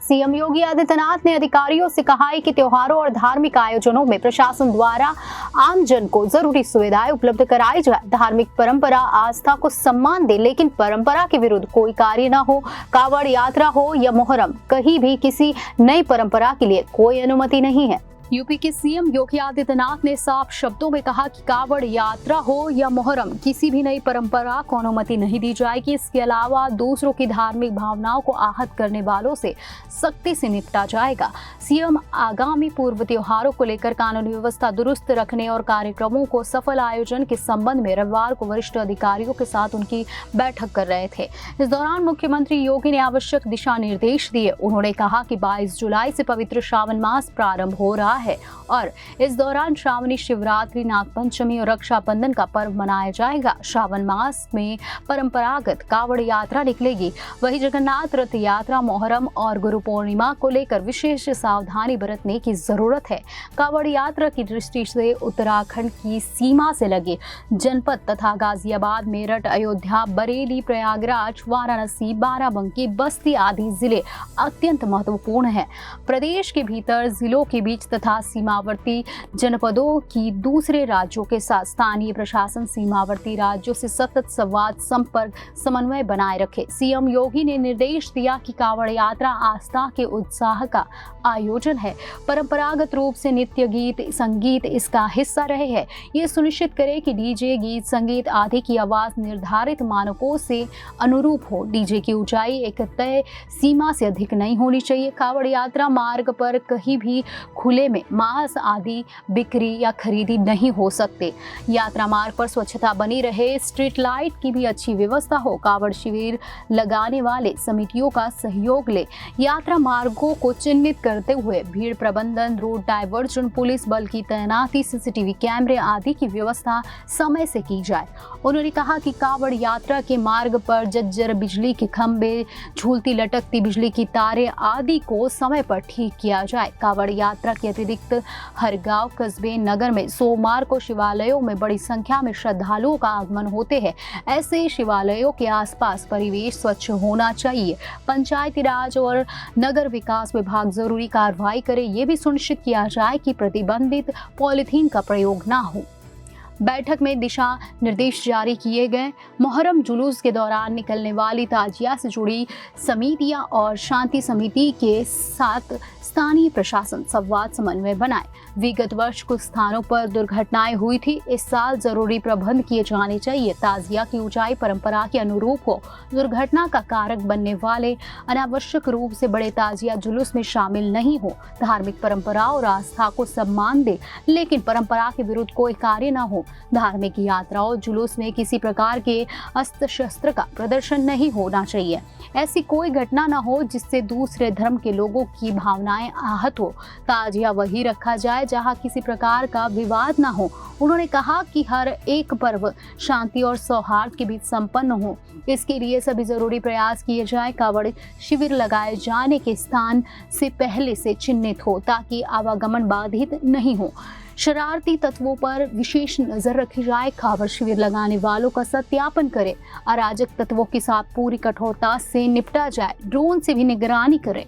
CM Yogi Adityanath ने अधिकारियों से कहा है कि त्योहारों और धार्मिक आयोजनों में प्रशासन द्वारा आमजन को जरूरी सुविधाएं उपलब्ध कराई जाए। धार्मिक परंपरा आस्था को सम्मान दे, लेकिन परंपरा के विरुद्ध कोई कार्य न हो। कावड़ यात्रा हो या मोहर्रम, कहीं भी किसी नई परंपरा के लिए कोई अनुमति नहीं है। यूपी के सीएम योगी आदित्यनाथ ने साफ शब्दों में कहा कि कावड़ यात्रा हो या मोहर्रम, किसी भी नई परंपरा को अनुमति नहीं दी जाएगी। इसके अलावा दूसरों की धार्मिक भावनाओं को आहत करने वालों से सख्ती से निपटा जाएगा। सीएम आगामी पूर्व त्योहारों को लेकर कानूनी व्यवस्था दुरुस्त रखने और कार्यक्रमों को सफल आयोजन के संबंध में रविवार को वरिष्ठ अधिकारियों के साथ उनकी बैठक कर रहे थे। इस दौरान मुख्यमंत्री योगी ने आवश्यक दिशा निर्देश दिए। उन्होंने कहा कि 22 जुलाई से पवित्र श्रावण मास प्रारंभ हो रहा है और इस दौरान श्रावणी शिवरात्रि, नागपंचमी और रक्षाबंधन का पर्व मनाया जाएगा। श्रावण मास में परंपरागत कावड़ यात्रा निकलेगी। वहीं जगन्नाथ रथ यात्रा, मोहर्रम और गुरु पूर्णिमा को लेकर विशेष सावधानी बरतने की जरूरत है। कावड़ यात्रा की दृष्टि से उत्तराखंड की सीमा से लगे जनपद तथा गाजियाबाद, मेरठ, अयोध्या, बरेली, प्रयागराज, वाराणसी, बाराबंकी, बस्ती आदि जिले अत्यंत महत्वपूर्ण है। प्रदेश के भीतर जिलों के बीच तथा सीमावर्ती जनपदों की दूसरे राज्यों के साथ स्थानीय प्रशासन सीमावर्ती राज्यों से सतत संवाद, संपर्क, समन्वय बनाए रखे। सीएम योगी ने निर्देश दिया कि कावड़ यात्रा आस्था के उत्साह का आयोजन है। परंपरागत रूप से नृत्य, गीत, संगीत इसका हिस्सा रहे हैं। ये सुनिश्चित करें कि डीजे, गीत, संगीत आदि की आवाज निर्धारित मानकों से अनुरूप हो। डीजे की ऊंचाई एक तय सीमा से अधिक नहीं होनी चाहिए। कावड़ यात्रा मार्ग पर कहीं भी खुले में मांस आदि बिक्री या खरीदी नहीं हो सकते। यात्रा मार्ग पर स्वच्छता बनी रहे, स्ट्रीट लाइट की भी अच्छी व्यवस्था हो। कावड़ शिविर लगाने वाले समितियों का सहयोग ले। यात्रा मार्गों को चिन्हित करते हुए भीड़ प्रबंधन, रूट डायवर्जन, पुलिस बल की तैनाती, सीसीटीवी कैमरे आदि की व्यवस्था समय से की जाए। उन्होंने कहा कि कावड़ यात्रा के मार्ग पर जज्जर बिजली के खंभे, झूलती लटकती बिजली की तारें आदि को समय पर ठीक किया जाए। कावड़ यात्रा के अतिरिक्त हर गांव, कस्बे, नगर में सोमवार को शिवालयों में बड़ी संख्या में श्रद्धालुओं का आगमन होते हैं। ऐसे शिवालयों के आसपास परिवेश स्वच्छ होना चाहिए। पंचायती राज और नगर विकास विभाग जरूरी कार्रवाई करे। ये भी सुनिश्चित किया जाए कि प्रतिबंधित पॉलीथीन का प्रयोग न हो। बैठक में दिशा निर्देश जारी किए गए। मोहर्रम जुलूस के दौरान निकलने वाली ताजिया से जुड़ी समितियां और शांति समिति के साथ स्थानीय प्रशासन संवाद, समन्वय बनाए। विगत वर्ष कुछ स्थानों पर दुर्घटनाएं हुई थी। इस साल जरूरी प्रबंध किए जाने चाहिए। ताजिया की ऊंचाई परंपरा के अनुरूप हो। दुर्घटना का कारक बनने वाले अनावश्यक रूप से बड़े ताजिया जुलूस में शामिल नहीं हो। धार्मिक परंपरा और आस्था को सम्मान दे, लेकिन परंपरा के विरुद्ध कोई कार्य न हो। धार्मिक यात्राओं, जुलूस में किसी प्रकार के अस्त्र शस्त्र का प्रदर्शन नहीं होना चाहिए। ऐसी कोई घटना न हो जिससे दूसरे धर्म के लोगों की भावनाएं आहत हो। ताजिया वही रखा जाए जहां किसी प्रकार का विवाद न हो। उन्होंने कहा कि हर एक पर्व शांति और सौहार्द के बीच संपन्न हो। इसके लिए सभी जरूरी प्रयास किए जाए। कावड़ शिविर लगाए जाने के स्थान से पहले से चिन्हित हो ताकि आवागमन बाधित नहीं हो। शरारती तत्वों पर विशेष नजर रखी जाए। कावड़ शिविर लगाने वालों का सत्यापन करें। अराजक तत्वों के साथ पूरी कठोरता से निपटा जाए। ड्रोन से भी निगरानी करें।